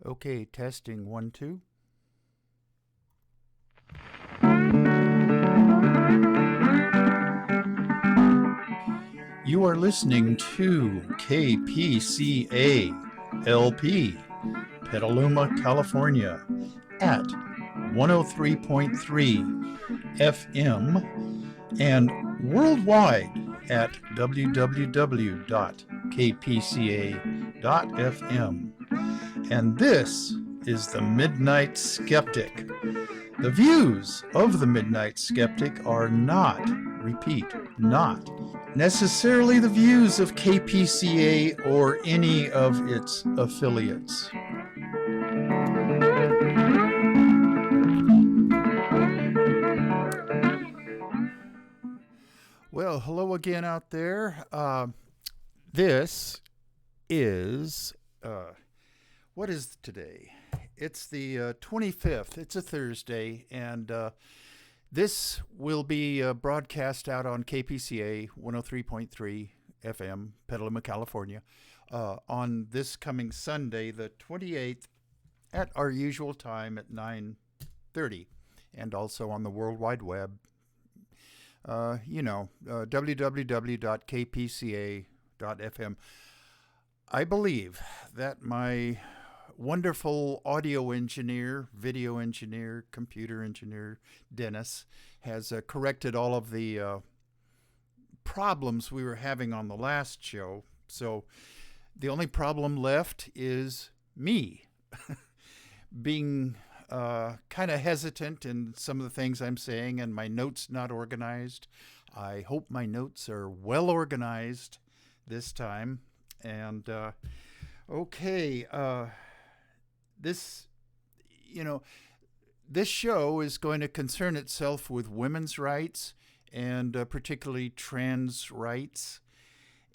Okay, testing 1, 2. You are listening to KPCA LP, Petaluma, California, at 103.3 FM and worldwide at www.kpca.fm. And this is the Midnight Skeptic. The views of the Midnight Skeptic are not, repeat, not necessarily the views of KPCA or any of its affiliates. Well, hello again out there. This is, what is today? It's the 25th. It's a Thursday, and this will be broadcast out on KPCA 103.3 FM, Petaluma, California, on this coming Sunday, the 28th, at our usual time at 9:30, and also on the World Wide Web. www.kpca.fm. I believe that my wonderful audio engineer, video engineer, computer engineer, Dennis, has corrected all of the problems we were having on the last show. So the only problem left is me being kind of hesitant in some of the things I'm saying, and my notes not organized. I hope my notes are well organized this time. And okay, this show is going to concern itself with women's rights and particularly trans rights.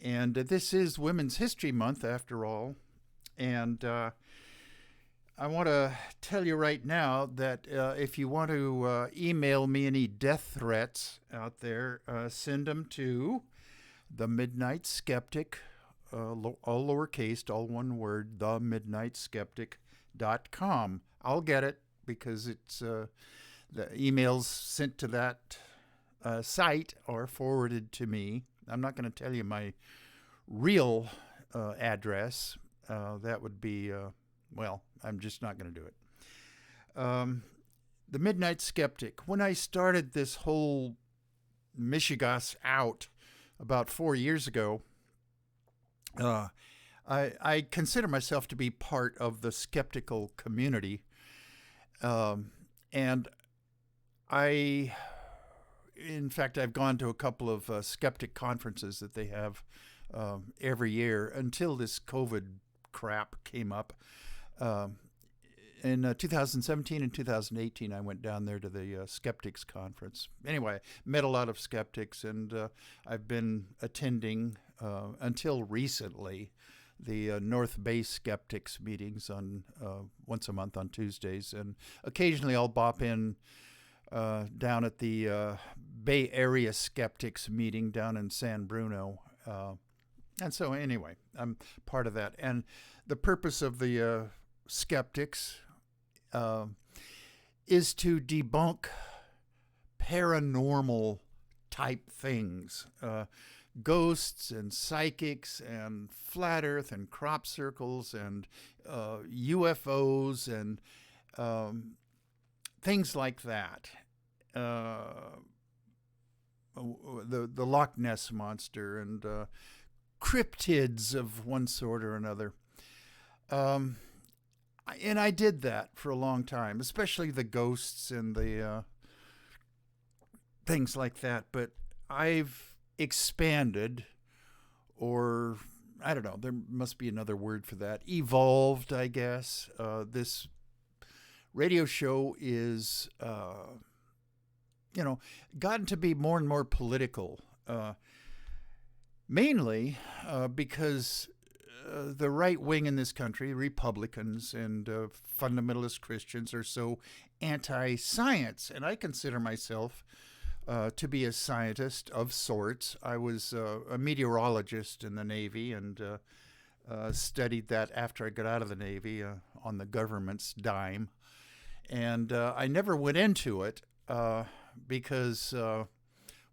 And this is Women's History Month, after all. And I want to tell you right now that if you want to email me any death threats out there, send them to the Midnight Skeptic, all lowercase, all one word, themidnightskeptic.com. I'll get it because it's the emails sent to that site are forwarded to me. I'm not going to tell you my real address. That would be, I'm just not going to do it. The Midnight Skeptic. When I started this whole Michigas out about 4 years ago, I consider myself to be part of the skeptical community. And in fact, I've gone to a couple of skeptic conferences that they have every year until this COVID crap came up. In 2017 and 2018, I went down there to the Skeptics Conference. Anyway, met a lot of skeptics, and I've been attending until recently the North Bay Skeptics meetings on once a month on Tuesdays, and occasionally I'll bop in down at the Bay Area Skeptics meeting down in San Bruno. And so anyway, I'm part of that. And the purpose of the skeptics is to debunk paranormal type things, ghosts and psychics and flat earth and crop circles and UFOs and things like that. The Loch Ness Monster and cryptids of one sort or another. And I did that for a long time, especially the ghosts and the things like that. But I've expanded, or I don't know, there must be another word for that. Evolved, I guess. This radio show is, gotten to be more and more political. Mainly because the right wing in this country, Republicans and fundamentalist Christians, are so anti-science. And I consider myself to be a scientist of sorts. I was a meteorologist in the Navy and studied that after I got out of the Navy on the government's dime. And I never went into it because,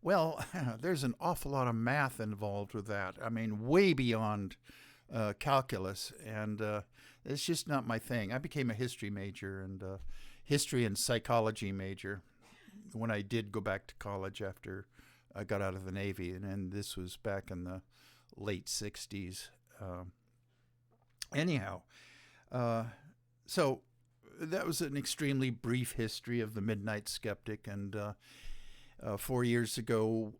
well, there's an awful lot of math involved with that. I mean, way beyond calculus. And it's just not my thing. I became a history major and history and psychology major when I did go back to college after I got out of the Navy. And this was back in the late 60s. Anyhow, so that was an extremely brief history of the Midnight Skeptic. And 4 years ago,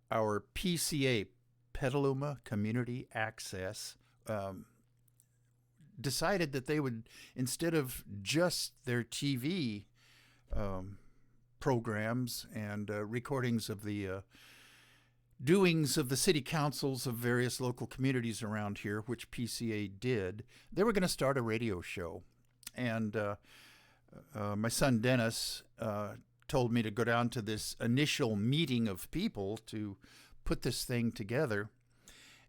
our PCA, Petaluma Community Access, decided that they would, instead of just their TV programs and recordings of the doings of the city councils of various local communities around here, which PCA did, they were going to start a radio show. And my son Dennis told me to go down to this initial meeting of people to put this thing together.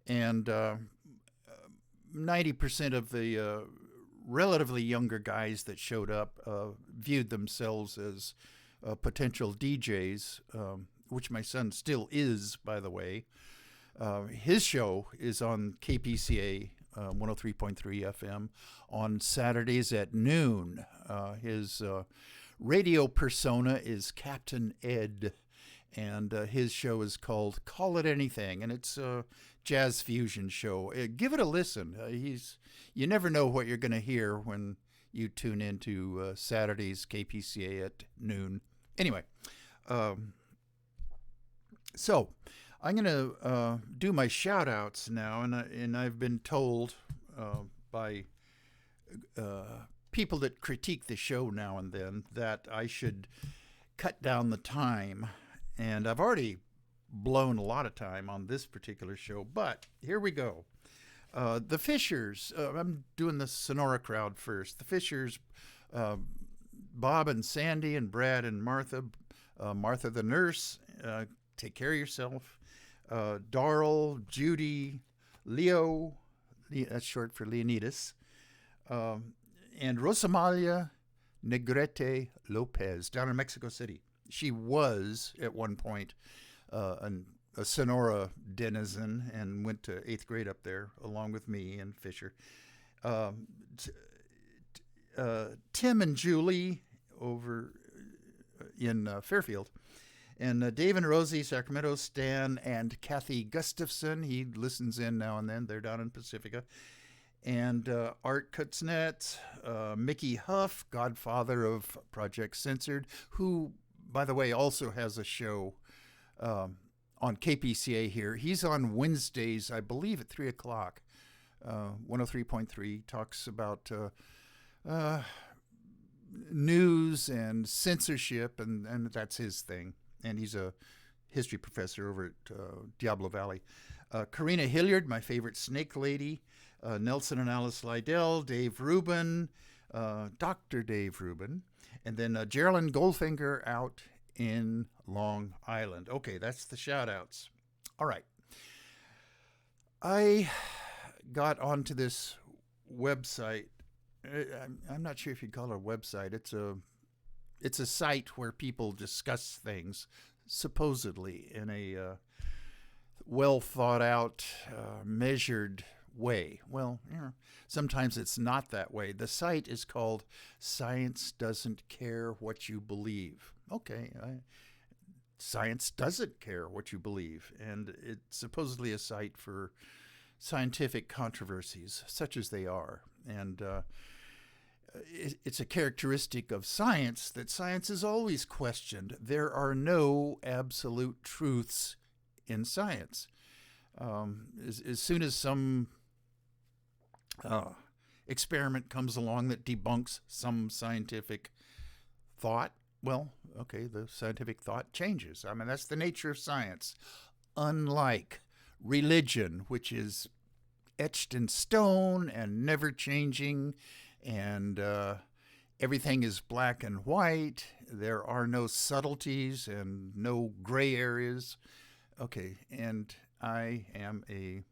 And 90% of the relatively younger guys that showed up viewed themselves as potential DJs, which my son still is, by the way. His show is on KPCA 103.3 FM on Saturdays at noon. His radio persona is Captain Ed, and his show is called Call It Anything, and it's a jazz fusion show. Give it a listen. You never know what you're going to hear when you tune into Saturdays KPCA at noon. Anyway, so I'm going to do my shout-outs now, and I've been told by people that critique the show now and then that I should cut down the time, and I've already blown a lot of time on this particular show, but here we go. The Fishers, I'm doing the Sonora crowd first. The Fishers, Bob and Sandy and Brad and Martha, Martha the nurse, take care of yourself. Darrell, Judy, Leo, that's short for Leonidas, and Rosamalia Negrete Lopez down in Mexico City. She was at one point a Sonora denizen and went to 8th grade up there along with me and Fisher. Tim and Julie over in Fairfield. And Dave and Rosie, Sacramento, Stan and Kathy Gustafson. He listens in now and then. They're down in Pacifica. And Art Kutznet, Mickey Huff, godfather of Project Censored, who, by the way, also has a show on KPCA here. He's on Wednesdays, I believe, at 3 o'clock. 103.3 talks about news and censorship, and that's his thing. And he's a history professor over at Diablo Valley. Karina Hilliard, my favorite snake lady. Nelson and Alice Lydell, Dave Rubin, Dr. Dave Rubin, and then Geraldine Goldfinger out in Long Island. Okay, that's the shout-outs. All right. I got onto this website. I'm not sure if you'd call it a website. It's a site where people discuss things, supposedly in a well thought out, measured way. Well, sometimes it's not that way. The site is called Science Doesn't Care What You Believe. Okay, science doesn't care what you believe, and it's supposedly a site for scientific controversies, such as they are. And it's a characteristic of science that science is always questioned. There are no absolute truths in science. As soon as some experiment comes along that debunks some scientific thought, well, okay, the scientific thought changes. I mean, that's the nature of science. Unlike religion, which is etched in stone and never changing, and everything is black and white. There are no subtleties and no gray areas. Okay, and I am a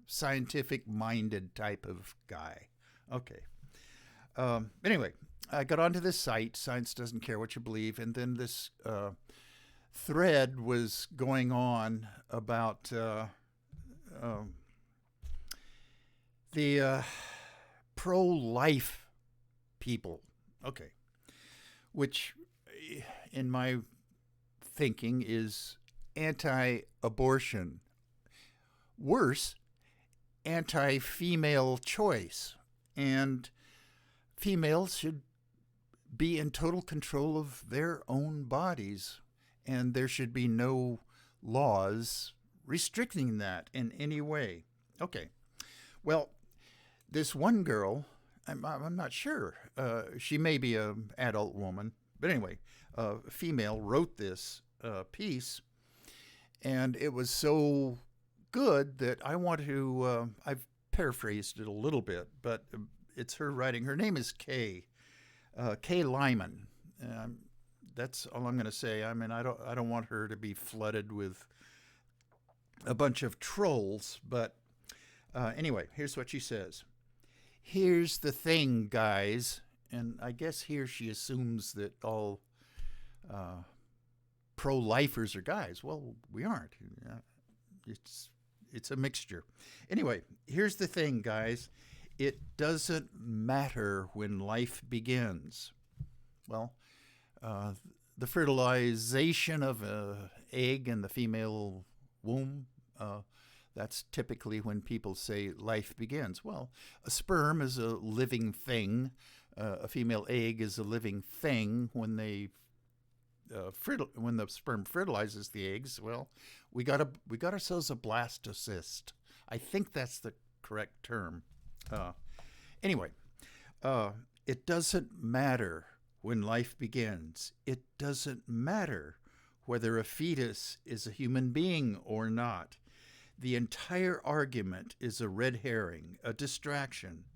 scientific-minded type of guy. Okay. Anyway, I got onto this site, Science Doesn't Care What You Believe, and then this thread was going on about the pro-life people. Okay. Which, in my thinking, is anti-abortion. Worse, anti-female choice. And females should be in total control of their own bodies, and there should be no laws restricting that in any way. Okay. Well, this one girl, I'm not sure. She may be an adult woman, but anyway, a female wrote this piece, and it was so good that I want to, I've paraphrased it a little bit, but it's her writing. Her name is Kay Lyman. That's all I'm going to say. I mean, I don't want her to be flooded with a bunch of trolls, but anyway, here's what she says. Here's the thing, guys, and I guess here she assumes that all pro-lifers are guys. Well, we aren't. It's a mixture. Anyway, here's the thing, guys. It doesn't matter when life begins. Well, the fertilization of an egg in the female womb, that's typically when people say life begins. Well, a sperm is a living thing. A female egg is a living thing. When when the sperm fertilizes the eggs, well, we got ourselves a blastocyst. I think that's the correct term. Anyway, it doesn't matter when life begins. It doesn't matter whether a fetus is a human being or not. The entire argument is a red herring, a distraction,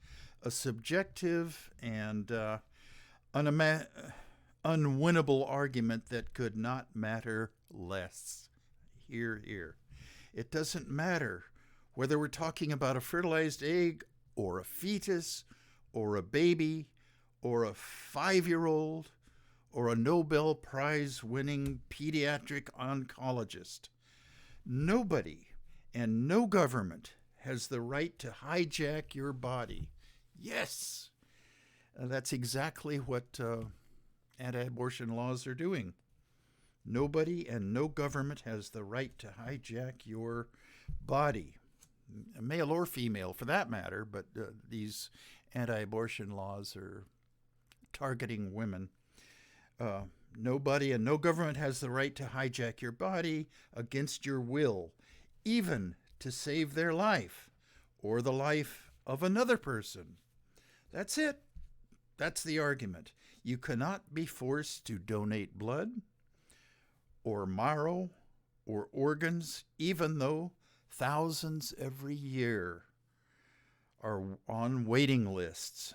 a subjective and unwinnable argument that could not matter less. Hear, hear. It doesn't matter whether we're talking about a fertilized egg or a fetus or a baby or a 5-year-old or a Nobel Prize-winning pediatric oncologist. Nobody and no government has the right to hijack your body. Yes, that's exactly what anti-abortion laws are doing. Nobody and no government has the right to hijack your body, male or female for that matter, but these anti-abortion laws are targeting women. Nobody and no government has the right to hijack your body against your will, even to save their life or the life of another person. That's it. That's the argument. You cannot be forced to donate blood or marrow or organs, even though thousands every year are on waiting lists.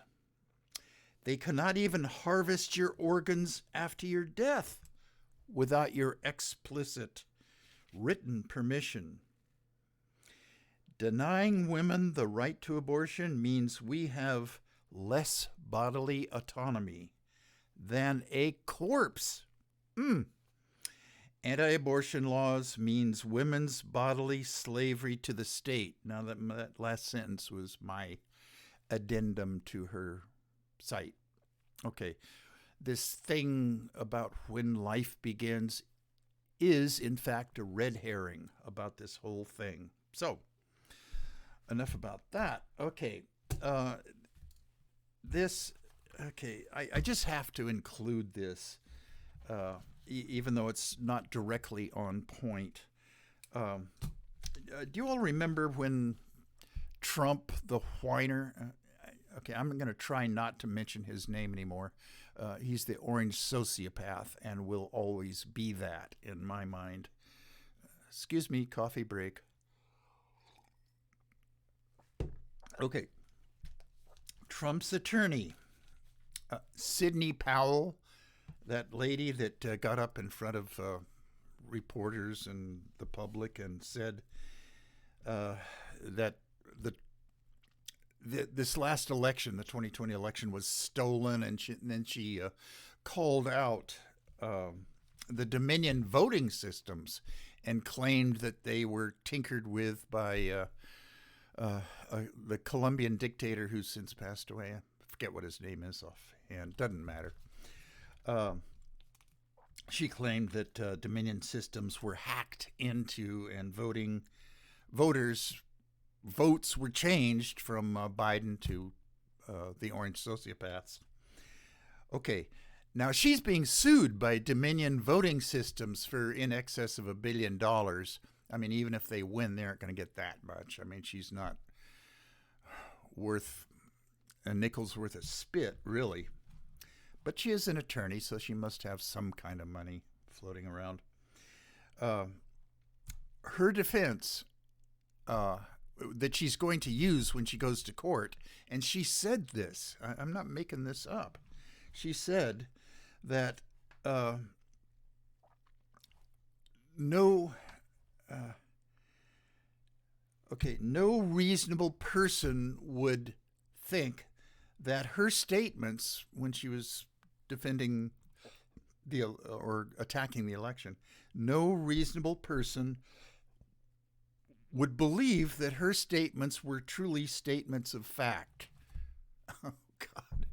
They cannot even harvest your organs after your death without your explicit written permission. Denying women the right to abortion means we have less bodily autonomy than a corpse. Anti-abortion laws means women's bodily slavery to the state. Now, that last sentence was my addendum to her site. Okay, this thing about when life begins is, in fact, a red herring about this whole thing. So, enough about that. Okay, I just have to include this, even though it's not directly on point. Do you all remember when Trump, the whiner, okay, I'm going to try not to mention his name anymore. He's the orange sociopath and will always be that in my mind. Excuse me, coffee break. Okay. Trump's attorney, Sidney Powell, that lady that got up in front of reporters and the public and said that this last election, the 2020 election, was stolen, and then she called out the Dominion voting systems and claimed that they were tinkered with by the Colombian dictator who's since passed away. I forget what his name is offhand. Doesn't matter. She claimed that Dominion systems were hacked into, and voters' votes were changed from Biden to the orange sociopaths. Okay, now she's being sued by Dominion voting systems for in excess of $1 billion. I mean, even if they win, they aren't going to get that much. I mean, she's not worth a nickel's worth of spit, really. But she is an attorney, so she must have some kind of money floating around. Her defense that she's going to use when she goes to court, and she said this, I'm not making this up. She said that no reasonable person would think that her statements when she was defending or attacking the election, no reasonable person would believe that her statements were truly statements of fact. Oh, God.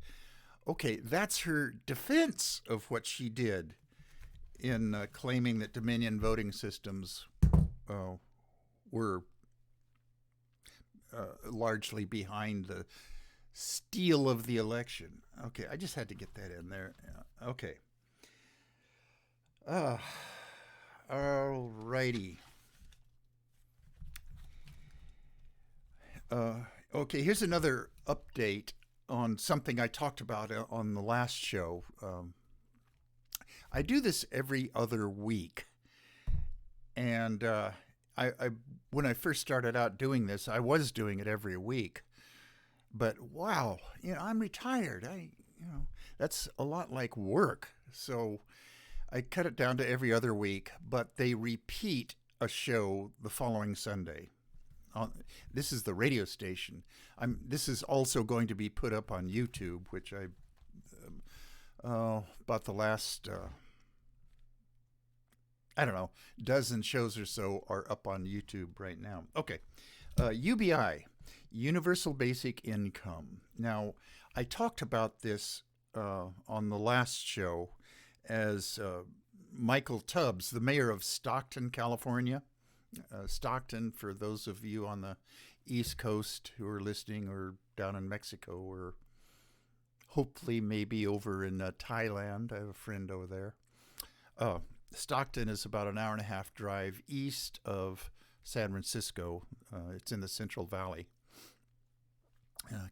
Okay, that's her defense of what she did in claiming that Dominion voting systems were largely behind the steal of the election. Okay, I just had to get that in there. Okay. All righty. Okay, here's another update on something I talked about on the last show. I do this every other week. And I when I first started out doing this, I was doing it every week. But wow, I'm retired. That's a lot like work. So I cut it down to every other week, but they repeat a show the following Sunday. This is the radio station. This is also going to be put up on YouTube, which I about the last dozen shows or so are up on YouTube right now. Okay, UBI, Universal Basic Income. Now, I talked about this on the last show as Michael Tubbs, the mayor of Stockton, California. Stockton, for those of you on the East Coast who are listening, or down in Mexico, or hopefully maybe over in Thailand. I have a friend over there. Stockton is about an hour and a half drive east of San Francisco. It's in the Central Valley.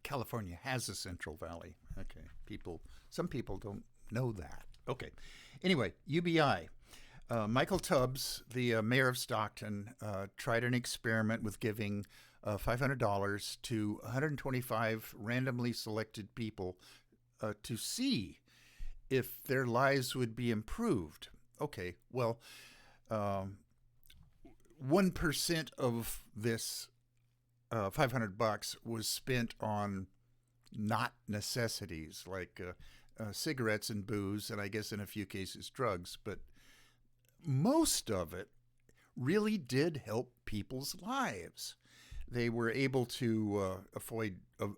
California has a Central Valley. Okay, some people don't know that. Okay, anyway, UBI. Michael Tubbs, the mayor of Stockton, tried an experiment with giving $500 to 125 randomly selected people to see if their lives would be improved. Okay, well, 1% of this $500 was spent on not necessities like cigarettes and booze, and I guess in a few cases drugs, but most of it really did help people's lives. They were able to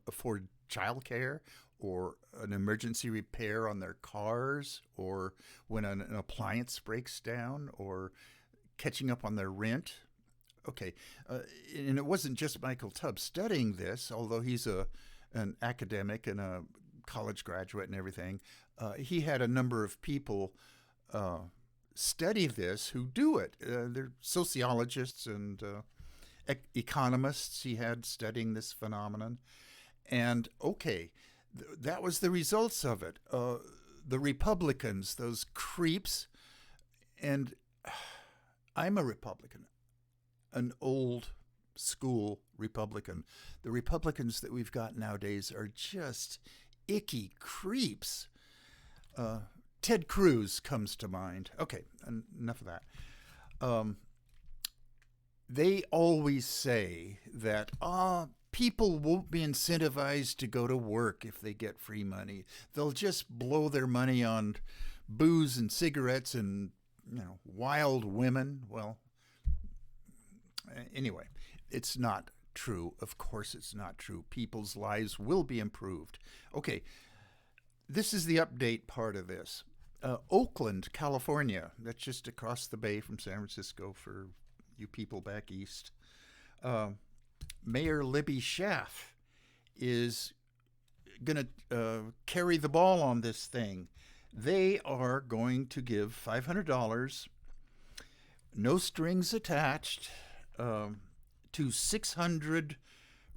afford childcare, or an emergency repair on their cars, or when an appliance breaks down, or catching up on their rent. Okay, and it wasn't just Michael Tubbs studying this, although he's an academic and a college graduate and everything. He had a number of people study this who do it. They're sociologists and economists he had studying this phenomenon. And okay, that was the results of it. The Republicans, those creeps, and I'm a Republican, an old school Republican. The Republicans that we've got nowadays are just icky creeps. Ted Cruz comes to mind. Okay, enough of that. They always say that, people won't be incentivized to go to work if they get free money. They'll just blow their money on booze and cigarettes and wild women. Well, anyway, it's not true. Of course, it's not true. People's lives will be improved. Okay, this is the update part of this. Oakland, California, that's just across the bay from San Francisco for you people back east. Mayor Libby Schaaf is going to carry the ball on this thing. They are going to give $500, no strings attached, to 600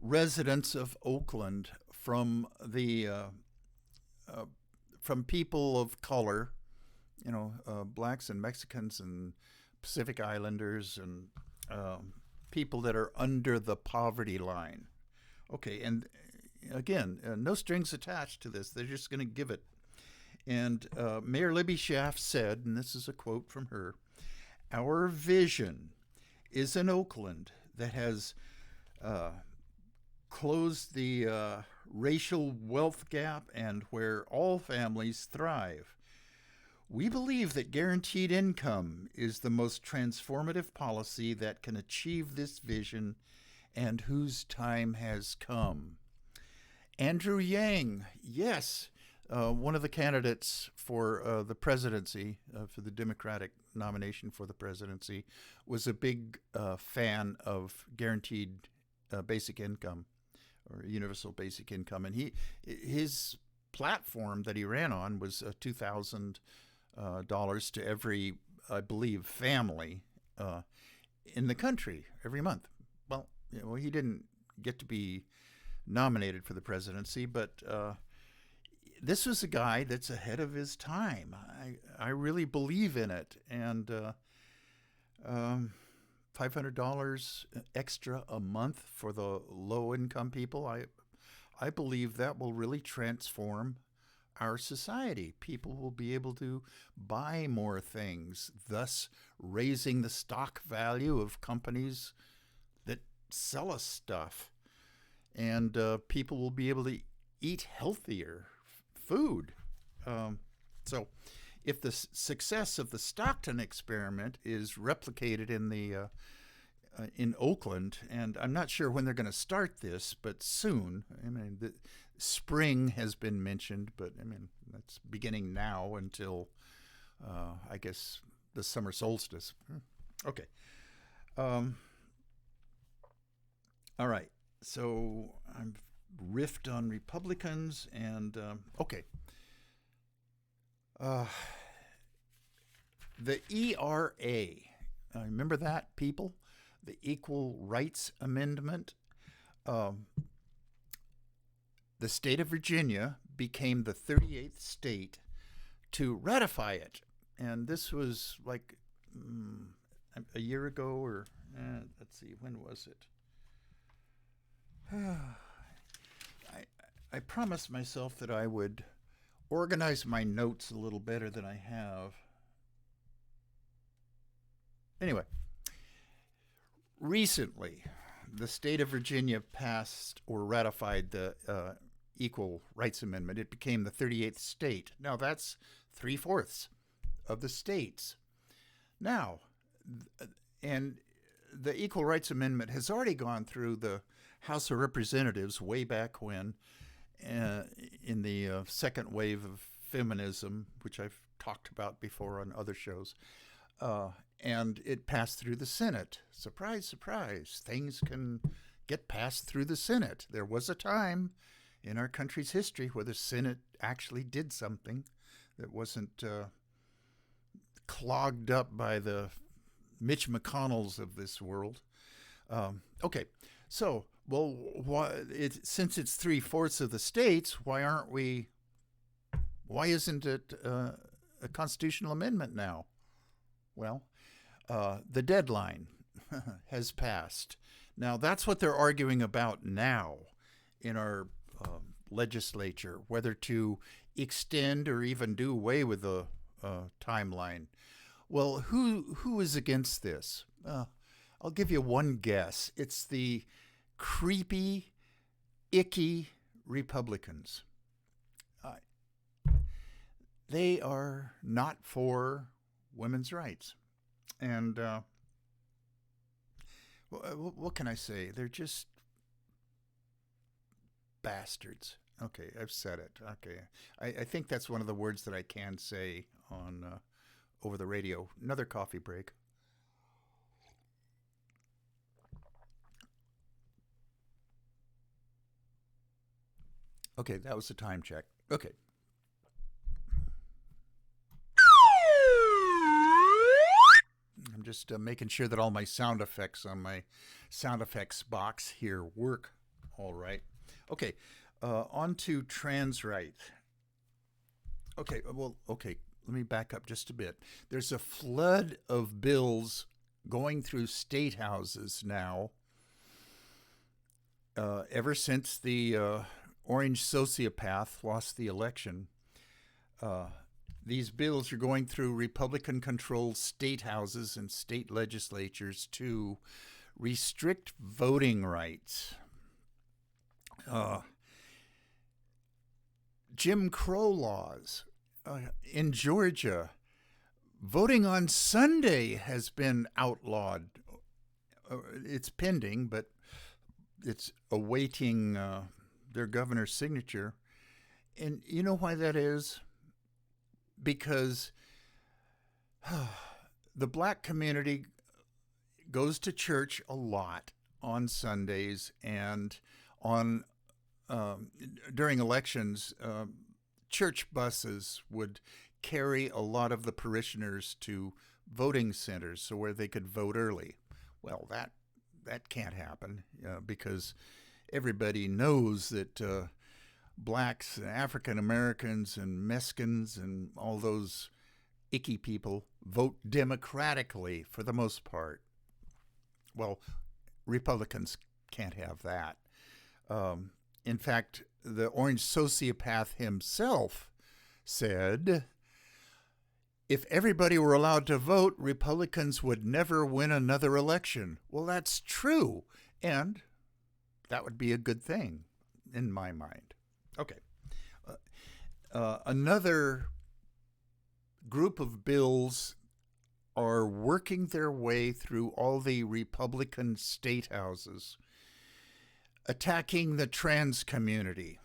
residents of Oakland from people of color, blacks and Mexicans and Pacific Islanders and people that are under the poverty line. Okay, and again, no strings attached to this. They're just going to give it. And Mayor Libby Schaaf said, and this is a quote from her, "Our vision is an Oakland that has closed the racial wealth gap and where all families thrive. We believe that guaranteed income is the most transformative policy that can achieve this vision and whose time has come." Andrew Yang, yes, one of the candidates for the presidency, for the Democratic nomination for the presidency, was a big fan of guaranteed basic income or universal basic income. And his platform that he ran on was $2,000 to every, I believe, family in the country every month. Well, he didn't get to be nominated for the presidency, but this was a guy that's ahead of his time. I really believe in it. And $500 extra a month for the low-income people, I believe that will really transform our society. People will be able to buy more things, thus raising the stock value of companies that sell us stuff. And people will be able to eat healthier food. So if the success of the Stockton experiment is replicated in Oakland, and I'm not sure when they're going to start this, but soon. I mean, the spring has been mentioned, but I mean, that's beginning now until, I guess, the summer solstice. Okay. All right. So I've riffed on Republicans, and okay. The ERA, remember that, people? The Equal Rights Amendment. The state of Virginia became the 38th state to ratify it. And this was like a year ago, or let's see, when was it? I promised myself that I would organize my notes a little better than I have. Anyway, recently, the state of Virginia passed or ratified the Equal Rights Amendment. It became the 38th state. Now, that's 3/4 of the states. Now, and the Equal Rights Amendment has already gone through the House of Representatives way back when, in the second wave of feminism, which I've talked about before on other shows. And it passed through the Senate. Surprise, surprise. Things can get passed through the Senate. There was a time in our country's history where the Senate actually did something that wasn't clogged up by the Mitch McConnells of this world. Okay, so, since it's 3/4 of the states, why isn't it a constitutional amendment now? Well, the deadline has passed. Now, that's what they're arguing about now in our legislature, whether to extend or even do away with the timeline. Well, who is against this? I'll give you one guess. It's the creepy icky Republicans. Uh, they are not for women's rights. And what can I say? They're just bastards. Okay, I've said it. Okay, I think that's one of the words that I can say on over the radio. Another coffee break. Okay, that was the time check. Okay. I'm just making sure that all my sound effects on my sound effects box here work all right. Okay, on to trans rights. Okay, let me back up just a bit. There's a flood of bills going through state houses now, ever since the orange sociopath lost the election. Uh, these bills are going through Republican controlled state houses and state legislatures to restrict voting rights. Jim Crow laws in Georgia. Voting on Sunday has been outlawed. It's pending, but it's awaiting their governor's signature. And you know why that is? Because the black community goes to church a lot on Sundays, and on during elections, church buses would carry a lot of the parishioners to voting centers, so where they could vote early. Well, that can't happen because everybody knows that blacks, African Americans, and Mexicans, and all those icky people vote democratically for the most part. Well, Republicans can't have that. In fact, the orange sociopath himself said, if everybody were allowed to vote, Republicans would never win another election. Well, that's true, and that would be a good thing in my mind. Okay. Another group of bills are working their way through all the Republican state houses, attacking the trans community.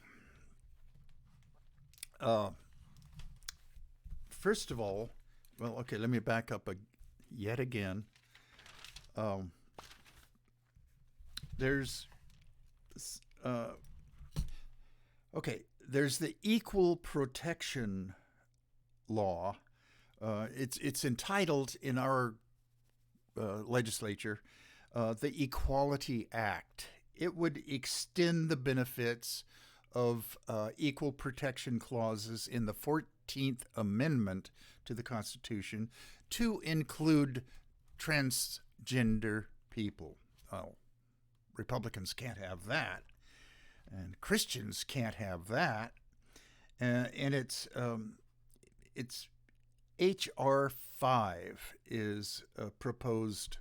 First of all, well, okay, let me back up yet again. There's the equal protection law. It's entitled in our legislature the Equality Act. It would extend the benefits of equal protection clauses in the 14th Amendment to the Constitution to include transgender people. Oh, Republicans can't have that, and Christians can't have that. And it's H.R. 5 is a proposed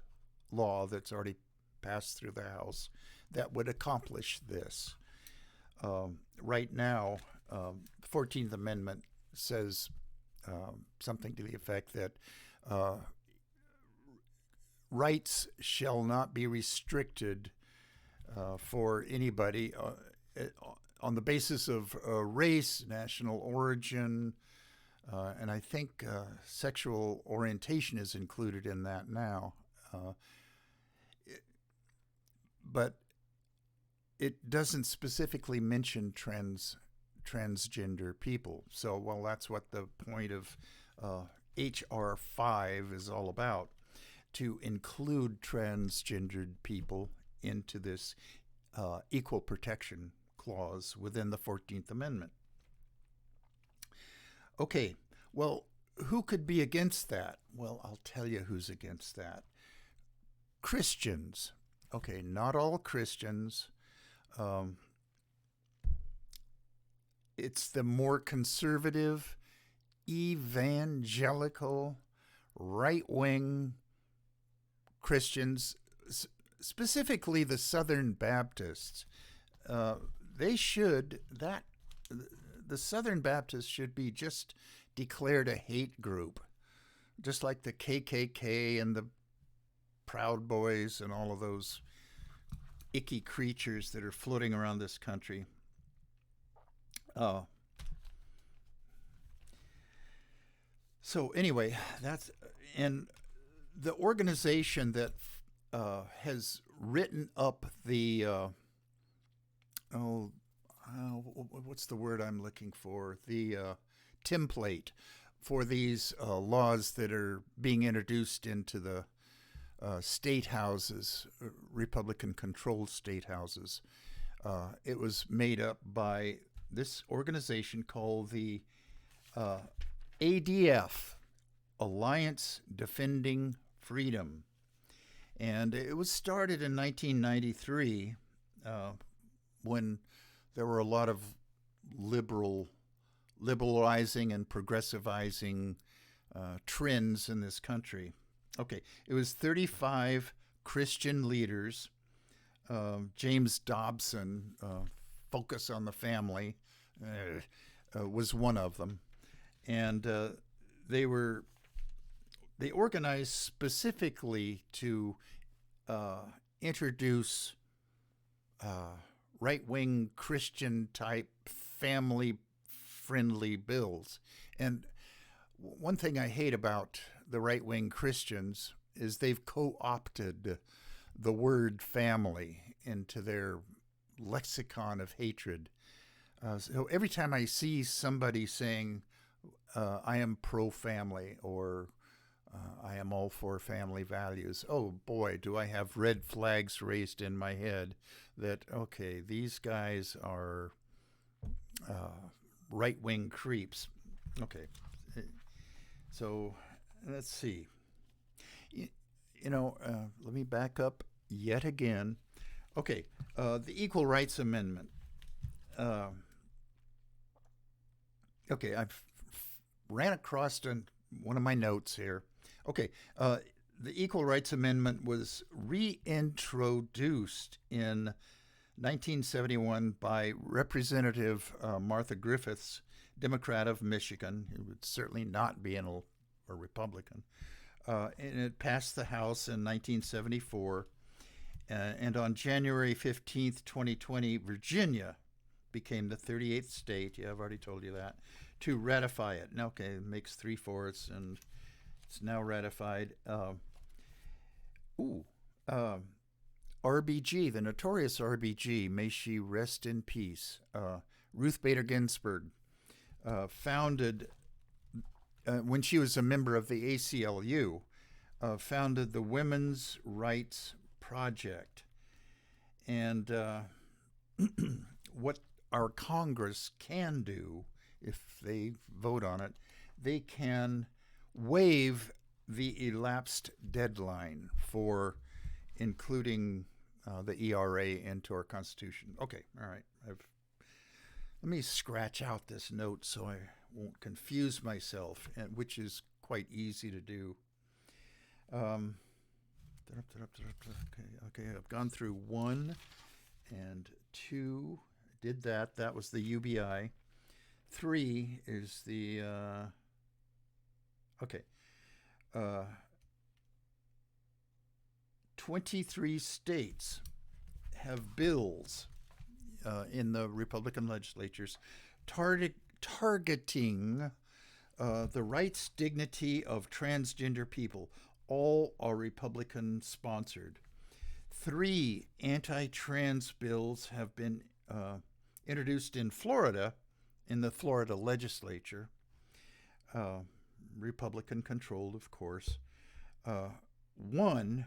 law that's already passed through the House that would accomplish this. Right now, 14th Amendment says something to the effect that rights shall not be restricted for anybody on the basis of race, national origin, and I think sexual orientation is included in that now. But it doesn't specifically mention transgender people. So, well, that's what the point of H.R. 5 is all about, to include transgendered people into this equal protection clause within the 14th Amendment. Okay, well, who could be against that? Well, I'll tell you who's against that. Christians. Okay, not all Christians. It's the more conservative, evangelical, right-wing Christians, specifically the Southern Baptists. they should, that the Southern Baptists should be just declared a hate group, just like the KKK and the Proud Boys and all of those icky creatures that are floating around this country. So anyway, that's, and the organization that has written up the what's the word I'm looking for? The template for these laws that are being introduced into the state houses, Republican-controlled state houses. It was made up by this organization called the ADF, Alliance Defending Freedom. And it was started in 1993 when there were a lot of liberalizing and progressivizing trends in this country. Okay, it was 35 Christian leaders. James Dobson, Focus on the Family, was one of them. And they organized specifically to introduce right-wing Christian-type family-friendly bills. And one thing I hate about the right-wing Christians is they've co-opted the word family into their lexicon of hatred. So every time I see somebody saying, I am pro-family, or I am all for family values, oh boy, do I have red flags raised in my head that, okay, these guys are right-wing creeps. Okay, so let's see. Let me back up yet again. Okay, the Equal Rights Amendment. Okay, I've ran across one of my notes here. Okay, the Equal Rights Amendment was reintroduced in 1971 by Representative Martha Griffiths, Democrat of Michigan, who would certainly not be a Republican. And it passed the House in 1974. And on January 15th, 2020, Virginia became the 38th state, yeah, I've already told you that, to ratify it. Now, okay, it makes 3/4, and it's now ratified. RBG, the notorious RBG, may she rest in peace. Ruth Bader Ginsburg founded, when she was a member of the ACLU, founded the Women's Rights Project. And what our Congress can do, if they vote on it, they can waive the elapsed deadline for including the ERA into our Constitution. Okay, all right. Let me scratch out this note so I won't confuse myself, which is quite easy to do. Okay, I've gone through 1 and 2. Did that. That was the UBI. 3 is the 23 states have bills in the Republican legislatures targeting the rights, dignity of transgender people. All are Republican sponsored. 3 anti-trans bills have been introduced in Florida, in the Florida legislature, Republican controlled, of course. One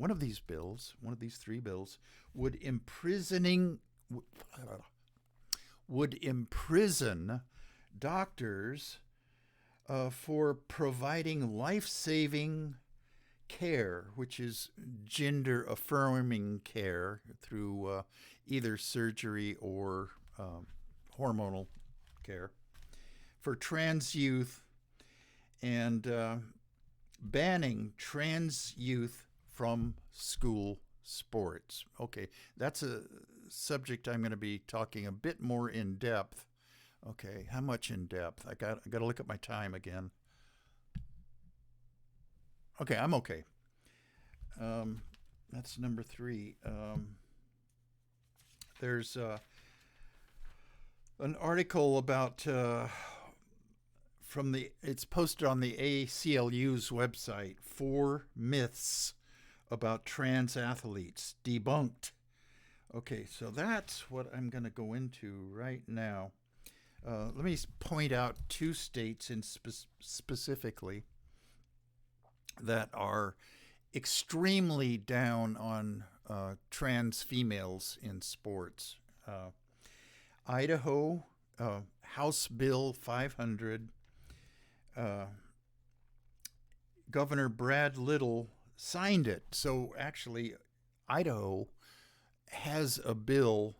of these 3 bills, would imprison doctors for providing life-saving care, which is gender-affirming care through either surgery or hormonal care for trans youth, and banning trans youth from school sports. Okay, that's subject I'm going to be talking a bit more in depth. Okay, how much in depth? I got to look at my time again. Okay, I'm okay. That's number 3. There's an article about it's posted on the ACLU's website. 4 myths about trans athletes debunked. Okay, so that's what I'm going to go into right now. Let me point out 2 states specifically that are extremely down on trans females in sports. Idaho, House Bill 500, Governor Brad Little signed it. So actually, Idaho has a bill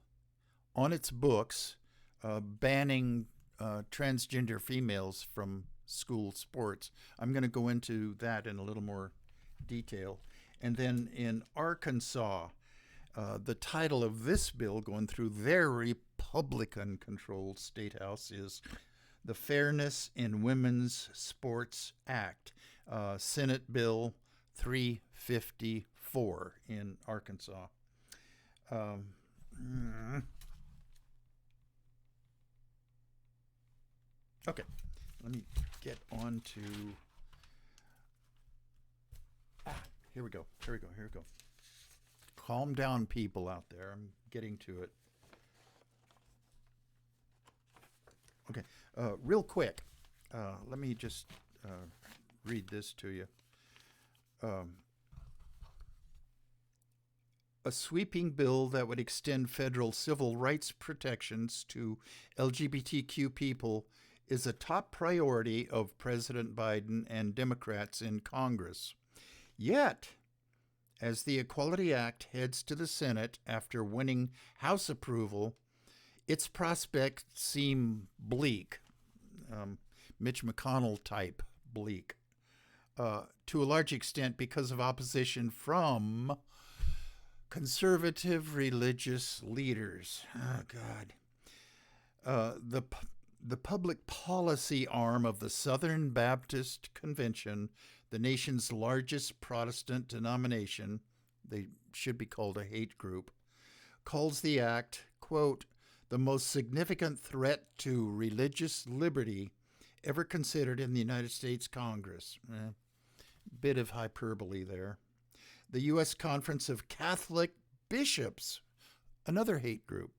on its books banning transgender females from school sports. I'm going to go into that in a little more detail. And then in Arkansas, the title of this bill going through their Republican-controlled state house is the Fairness in Women's Sports Act, Senate Bill 354 in Arkansas. Okay, let me get on to... Here we go. Calm down, people out there. I'm getting to it. Okay, real quick, let me just read this to you. A sweeping bill that would extend federal civil rights protections to LGBTQ people is a top priority of President Biden and Democrats in Congress. Yet, as the Equality Act heads to the Senate after winning House approval, its prospects seem bleak, Mitch McConnell type bleak, to a large extent because of opposition from conservative religious leaders. Oh, God. The public policy arm of the Southern Baptist Convention, the nation's largest Protestant denomination, they should be called a hate group, calls the act, quote, the most significant threat to religious liberty ever considered in the United States Congress. Bit of hyperbole there. The U.S. Conference of Catholic Bishops, another hate group,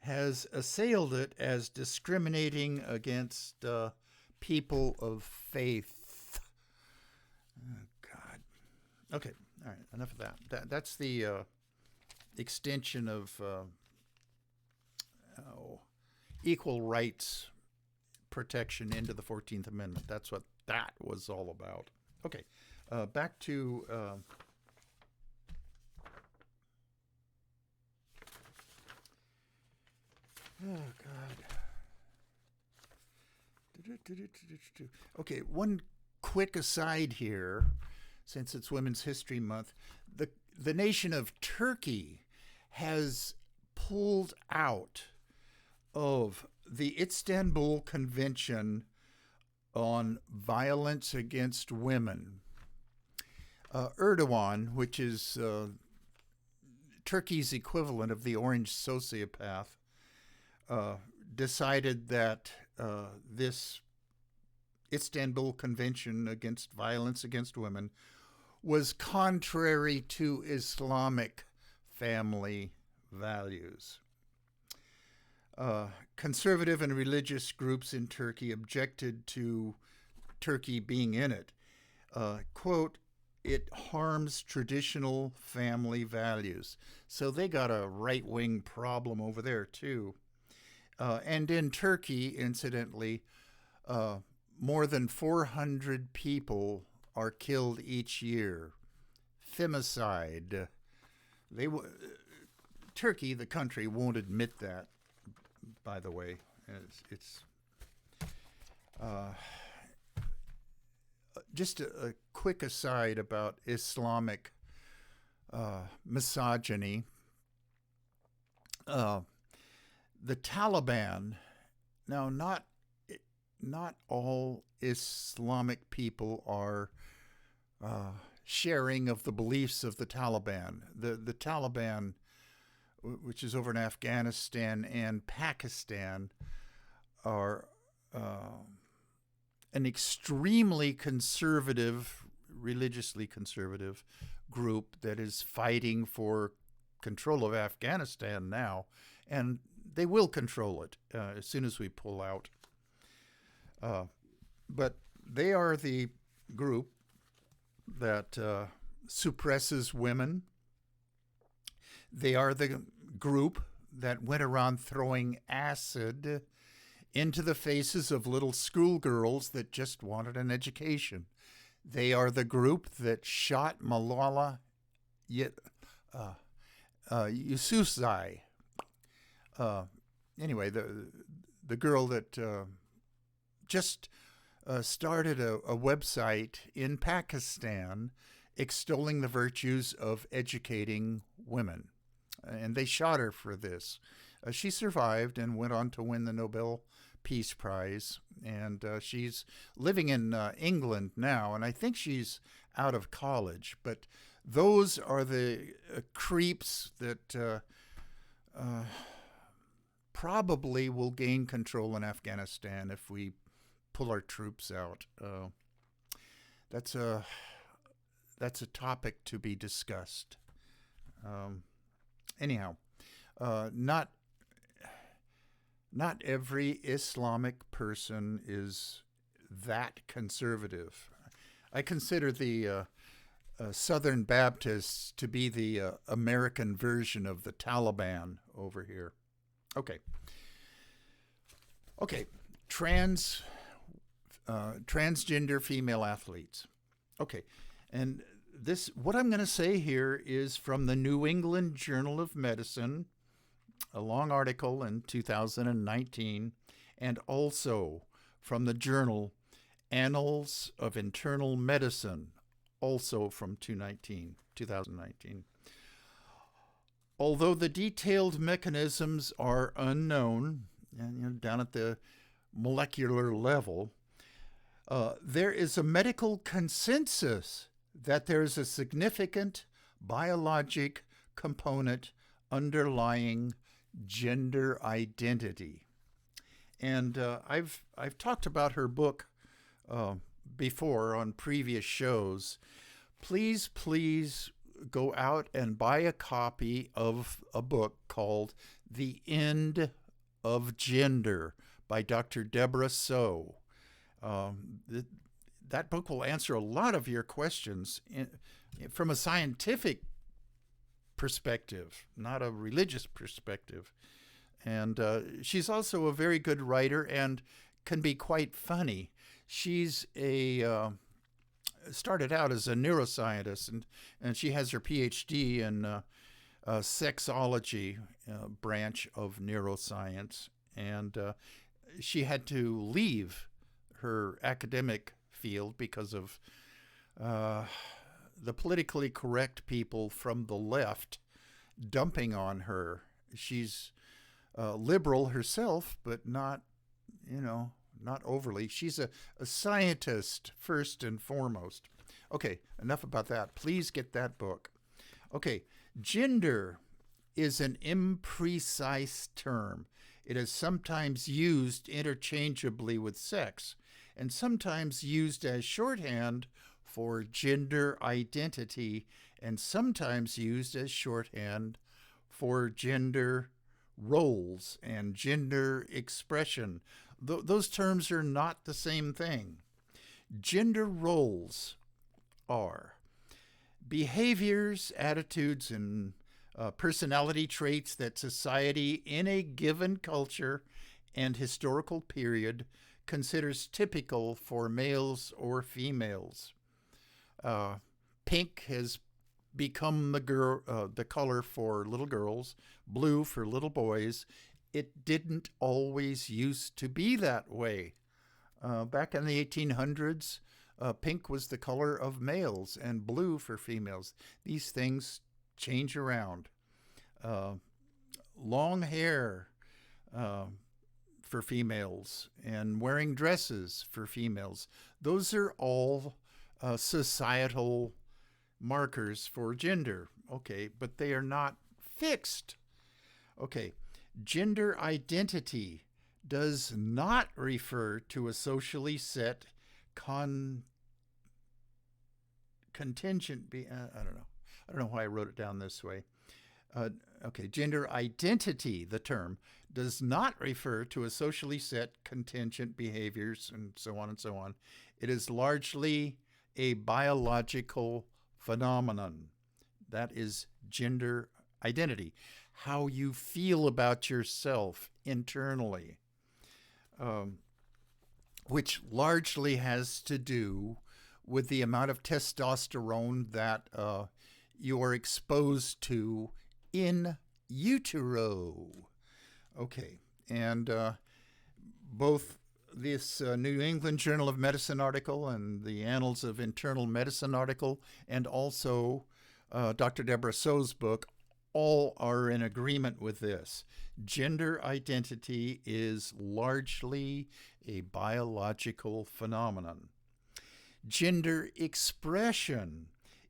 has assailed it as discriminating against people of faith. Oh, God. Okay, all right, enough of that. That's the extension of equal rights protection into the 14th Amendment. That's what that was all about. Okay, back to... oh, God. Okay, one quick aside here, since it's Women's History Month. The nation of Turkey has pulled out of the Istanbul Convention on Violence Against Women. Erdogan, which is Turkey's equivalent of the orange sociopath, decided that this Istanbul Convention against violence against women was contrary to Islamic family values. Conservative and religious groups in Turkey objected to Turkey being in it. Quote, it harms traditional family values. So they got a right-wing problem over there, too. And in Turkey, incidentally, more than 400 people are killed each year. Femicide. Turkey, the country, won't admit that, by the way. It's just a quick aside about Islamic misogyny. Uh, the Taliban. Now, not all Islamic people are sharing of the beliefs of the Taliban. The Taliban, which is over in Afghanistan and Pakistan, are an extremely conservative, religiously conservative group that is fighting for control of Afghanistan now, and they will control it as soon as we pull out. But they are the group that suppresses women. They are the group that went around throwing acid into the faces of little schoolgirls that just wanted an education. They are the group that shot Malala Yousafzai. Anyway, the girl that just started a website in Pakistan extolling the virtues of educating women. And they shot her for this. She survived and went on to win the Nobel Peace Prize. And she's living in England now, and I think she's out of college. But those are the creeps that probably will gain control in Afghanistan if we pull our troops out. That's a topic to be discussed. Anyhow, not every Islamic person is that conservative. I consider the Southern Baptists to be the American version of the Taliban over here. Okay. Transgender female athletes. Okay, and what I'm going to say here is from the New England Journal of Medicine, a long article in 2019, and also from the journal Annals of Internal Medicine, also from 2019. Although the detailed mechanisms are unknown, and down at the molecular level, there is a medical consensus that there is a significant biologic component underlying gender identity. And I've talked about her book before on previous shows. Please go out and buy a copy of a book called The End of Gender by Dr. Deborah So. That book will answer a lot of your questions from a scientific perspective, not a religious perspective. And she's also a very good writer and can be quite funny. She's started out as a neuroscientist, and she has her PhD in sexology branch of neuroscience. And she had to leave her academic field because of the politically correct people from the left dumping on her. She's liberal herself, but not overly. She's a scientist first and foremost. Okay, enough about that. Please get that book. Okay, gender is an imprecise term. It is sometimes used interchangeably with sex, and sometimes used as shorthand for gender identity, and sometimes used as shorthand for gender roles and gender expression. Those terms are not the same thing. Gender roles are behaviors, attitudes, and personality traits that society in a given culture and historical period considers typical for males or females. Pink has become the color for little girls, blue for little boys. It didn't always used to be that way. Back in the 1800s, pink was the color of males and blue for females. These things change around. long hair for females and wearing dresses for females. Those are all societal markers for gender. Okay, but they are not fixed. Okay, gender identity does not refer to a socially set contingent. I don't know. I don't know why I wrote it down this way. Okay, gender identity, the term, does not refer to a socially set contingent behaviors and so on and so on. It is largely a biological phenomenon. That is gender identity, how you feel about yourself internally, which largely has to do with the amount of testosterone that you are exposed to in utero. Okay, and both this New England Journal of Medicine article and the Annals of Internal Medicine article, and also Dr. Deborah So's book, all are in agreement with this. Gender identity is largely a biological phenomenon. Gender expression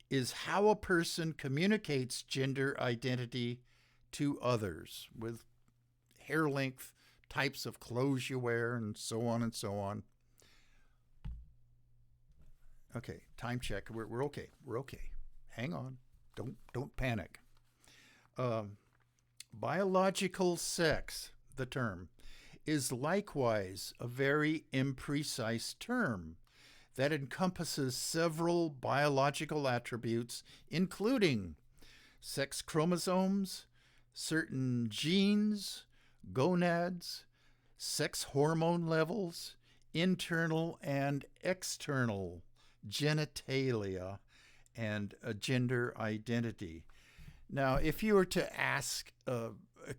is how a person communicates gender identity to others with hair length, types of clothes you wear, and so on and so on. Okay, time check. We're okay. We're okay. Hang on. Don't panic. Biological sex, the term, is likewise a very imprecise term that encompasses several biological attributes, including sex chromosomes, certain genes, gonads, sex hormone levels, internal and external genitalia, and a gender identity. Now, if you were to ask a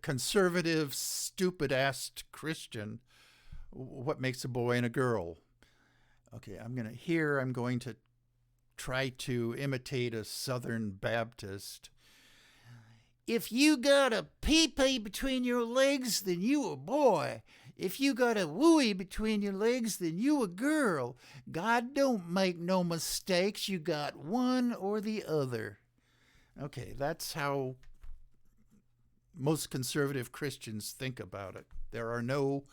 conservative, stupid-ass Christian, what makes a boy and a girl? Okay, I'm going to try to imitate a Southern Baptist. If you got a pee-pee between your legs, then you a boy. If you got a wooey between your legs, then you a girl. God don't make no mistakes. You got one or the other. Okay, that's how most conservative Christians think about it. There are no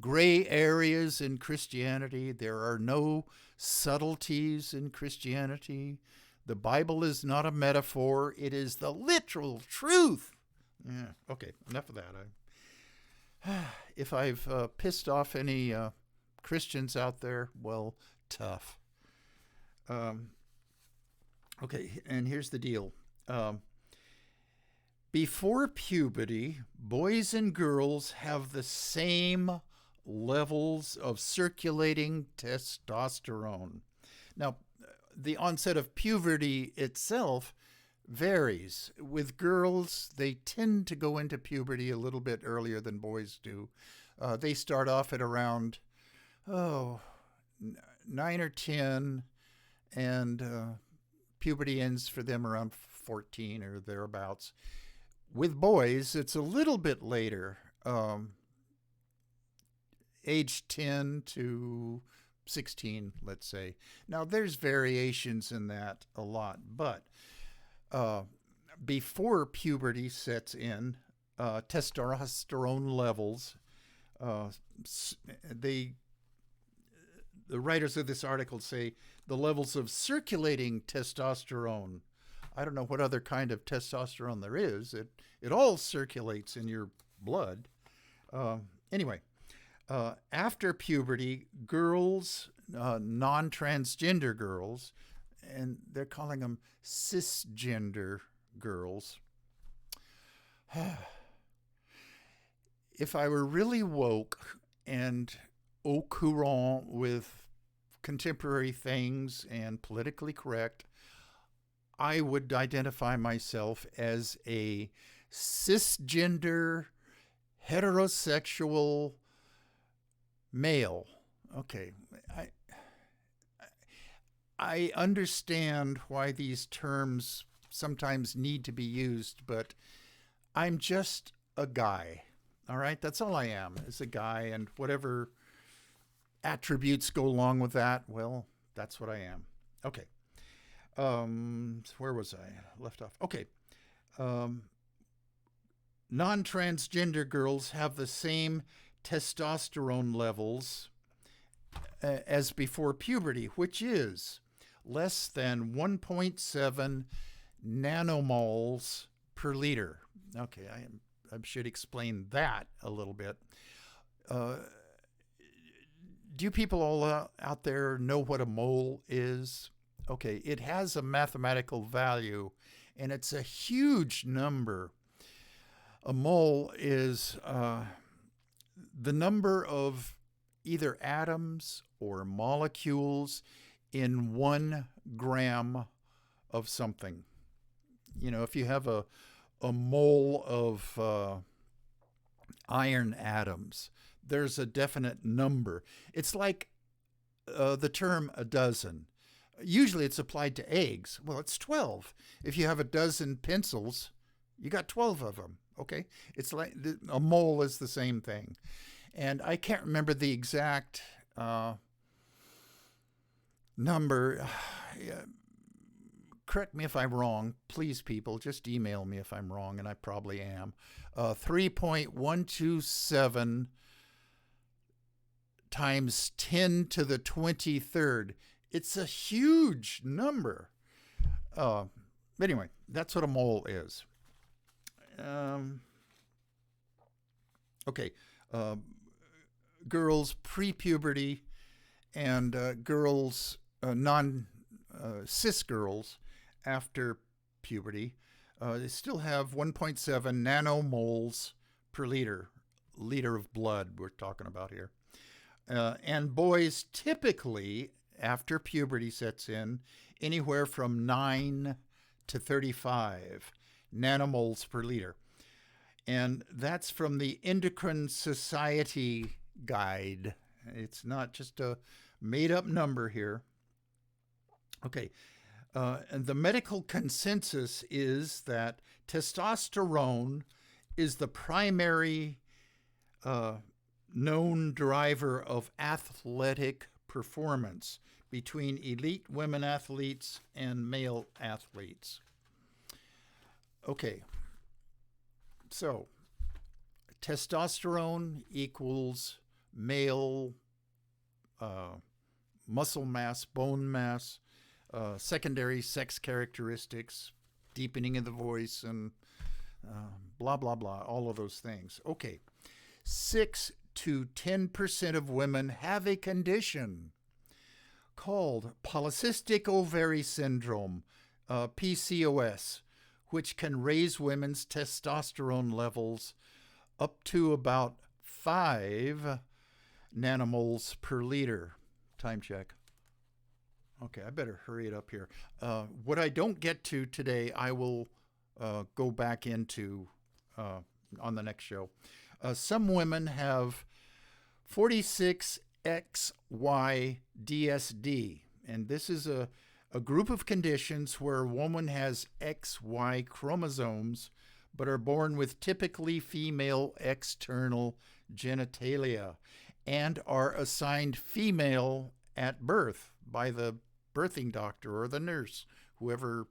gray areas in Christianity. There are no subtleties in Christianity. The Bible is not a metaphor. It is the literal truth. Yeah, okay, enough of that. If I've pissed off any Christians out there, well, tough. Okay, and here's the deal. Before puberty, boys and girls have the same levels of circulating testosterone. Now, the onset of puberty itself varies. With girls, they tend to go into puberty a little bit earlier than boys do. They start off at around 9 or 10, and puberty ends for them around 14 or thereabouts. With boys, it's a little bit later, age 10 to 16, let's say. Now, there's variations in that a lot, but before puberty sets in, testosterone levels, the writers of this article say the levels of circulating testosterone, I don't know what other kind of testosterone there is. It all circulates in your blood. Anyway, after puberty, girls, non-transgender girls, and they're calling them cisgender girls. If I were really woke and au courant with contemporary things and politically correct, I would identify myself as a cisgender, heterosexual male. Okay, I understand why these terms sometimes need to be used, but I'm just a guy. All right, that's all I am, is a guy, and whatever attributes go along with that, well, that's what I am. Okay. Where was I? Left off. Okay. Um, Non-transgender girls have the same testosterone levels as before puberty, which is less than 1.7 nanomoles per liter. Okay, I should explain that a little bit. Uh, do you people all out there know what a mole is? Okay, it has a mathematical value, and it's a huge number. A mole is the number of either atoms or molecules in 1 gram of something. You know, if you have a mole of iron atoms, there's a definite number. It's like the term a dozen. Usually it's applied to eggs. Well, it's 12. If you have a dozen pencils, you got 12 of them. Okay? It's like a mole is the same thing. And I can't remember the exact number. Correct me if I'm wrong. Please, people, just email me if I'm wrong, and I probably am. 3.127 times 10 to the 23rd. It's a huge number. Anyway, that's what a mole is. Okay. Girls pre-puberty and girls, cis girls after puberty, they still have 1.7 nanomoles per liter of blood we're talking about here. And boys typically, after puberty sets in, anywhere from 9 to 35 nanomoles per liter. And that's from the Endocrine Society Guide. It's not just a made-up number here. Okay. And the medical consensus is that testosterone is the primary known driver of athletic performance between elite women athletes and male athletes. Okay. So, testosterone equals male muscle mass, bone mass, secondary sex characteristics, deepening of the voice, and blah, blah, blah, all of those things. Okay. 6 to 10% of women have a condition called polycystic ovary syndrome, PCOS, which can raise women's testosterone levels up to about 5 nanomoles per liter. Time check. Okay, I better hurry it up here. What I don't get to today, I will go back into on the next show. Some women have 46XY-DSD, and this is a group of conditions where a woman has XY chromosomes but are born with typically female external genitalia and are assigned female at birth by the birthing doctor or the nurse, whoever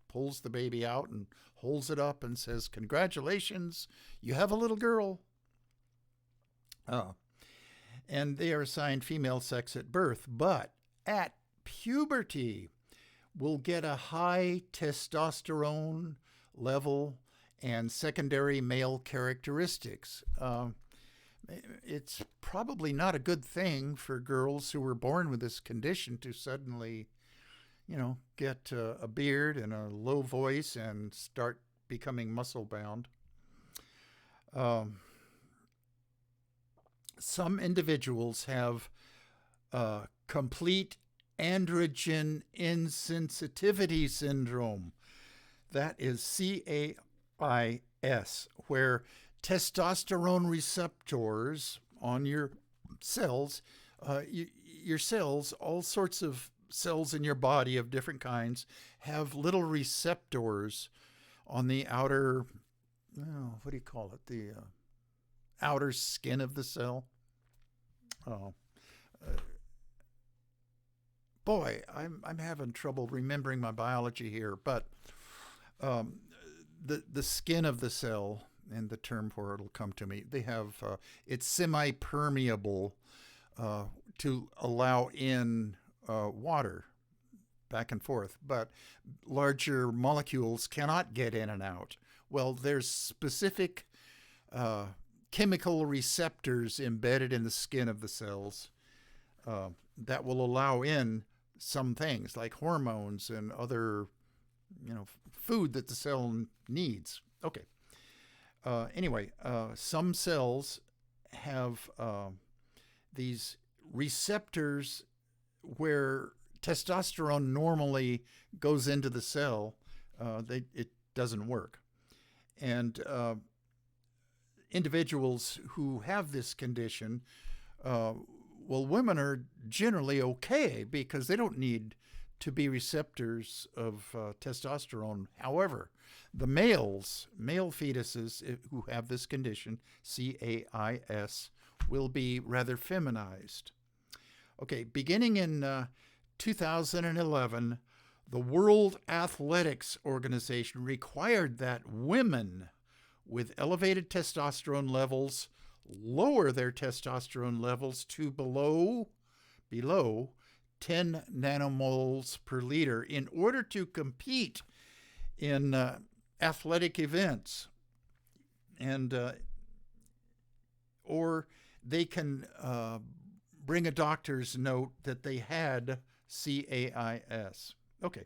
pulls the baby out and holds it up and says, "Congratulations, you have a little girl." And they are assigned female sex at birth, but at puberty will get a high testosterone level and secondary male characteristics. It's probably not a good thing for girls who were born with this condition to suddenly, get a beard and a low voice and start becoming muscle bound. Some individuals have complete androgen insensitivity syndrome. That is CAIS, where testosterone receptors on your cells, your cells, all sorts of cells in your body of different kinds, have little receptors on the outer what do you call it? The outer skin of the cell. Oh, uh, boy, I'm having trouble remembering my biology here, but um, the skin of the cell, and the term for it'll come to me. They have it's semi-permeable to allow in water back and forth, but larger molecules cannot get in and out. Well, there's specific chemical receptors embedded in the skin of the cells that will allow in some things like hormones and other, food that the cell needs. Okay. Anyway, some cells have these receptors where testosterone normally goes into the cell. It doesn't work. And individuals who have this condition, women are generally okay because they don't need to be receptors of testosterone. However, the male fetuses who have this condition, CAIS, will be rather feminized. Okay, beginning in 2011, the World Athletics Organization required that women with elevated testosterone levels lower their testosterone levels to below 10 nanomoles per liter in order to compete in athletic events. And or they can bring a doctor's note that they had CAIS. Okay.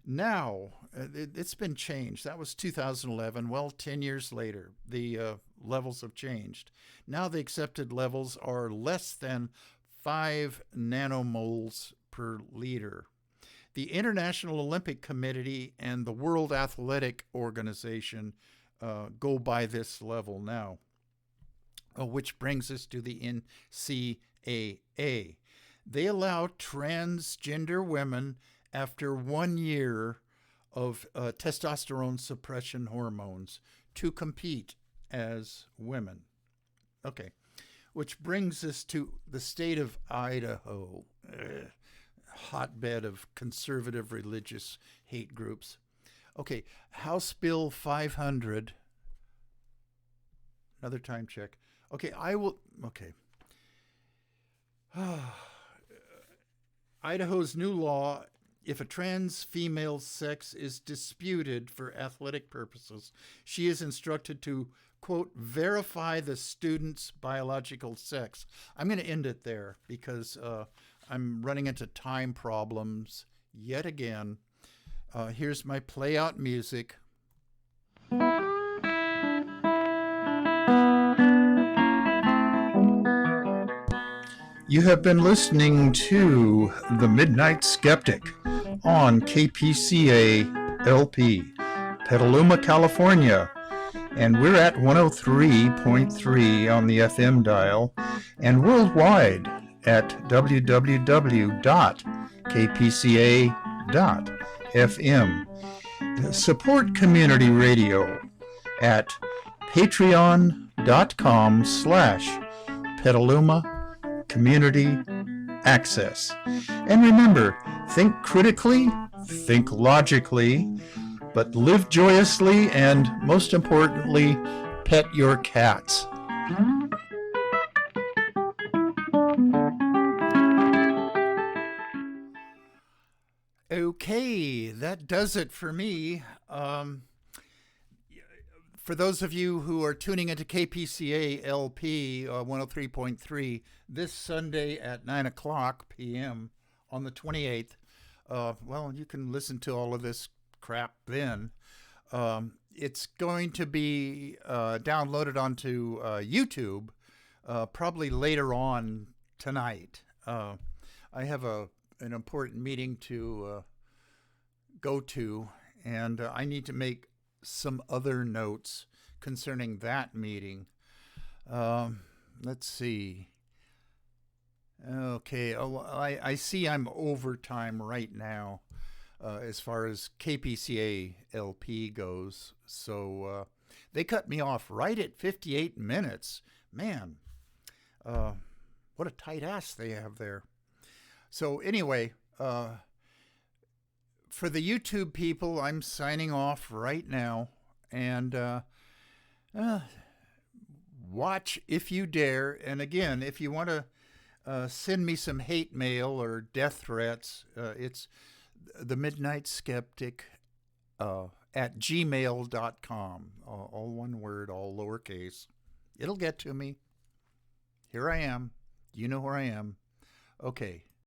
Now, it's been changed. That was 2011. Well, 10 years later, the levels have changed. Now the accepted levels are less than 5 nanomoles per liter. The International Olympic Committee and the World Athletic Organization go by this level now, which brings us to the NCAA. They allow transgender women after 1 year of testosterone suppression hormones to compete as women. Okay, which brings us to the state of Idaho, hotbed of conservative religious hate groups. Okay, House Bill 500. Another time check. Okay, Idaho's new law: if a trans female's sex is disputed for athletic purposes, she is instructed to, quote, verify the student's biological sex. I'm going to end it there because I'm running into time problems yet again. Here's my play out music. You have been listening to The Midnight Skeptic on KPCA LP, Petaluma, California. And we're at 103.3 on the FM dial and worldwide at www.kpca.fm. Support community radio at patreon.com/Petaluma Community Access. And remember, think critically, think logically, but live joyously, and most importantly, pet your cats. Okay, that does it for me. For those of you who are tuning into KPCA LP 103.3 this Sunday at 9 o'clock p.m. on the 28th, you can listen to all of this crap then. It's going to be downloaded onto YouTube probably later on tonight. I have an important meeting to go to, and I need to make some other notes concerning that meeting. Let's see. Okay, I see I'm overtime right now as far as KPCA LP goes. So They cut me off right at 58 minutes. Man, what a tight ass they have there. So anyway, for the YouTube people, I'm signing off right now. And watch if you dare. And again, if you want to send me some hate mail or death threats, it's the Midnight Skeptic at gmail.com. All one word, all lowercase. It'll get to me. Here I am. You know where I am. Okay.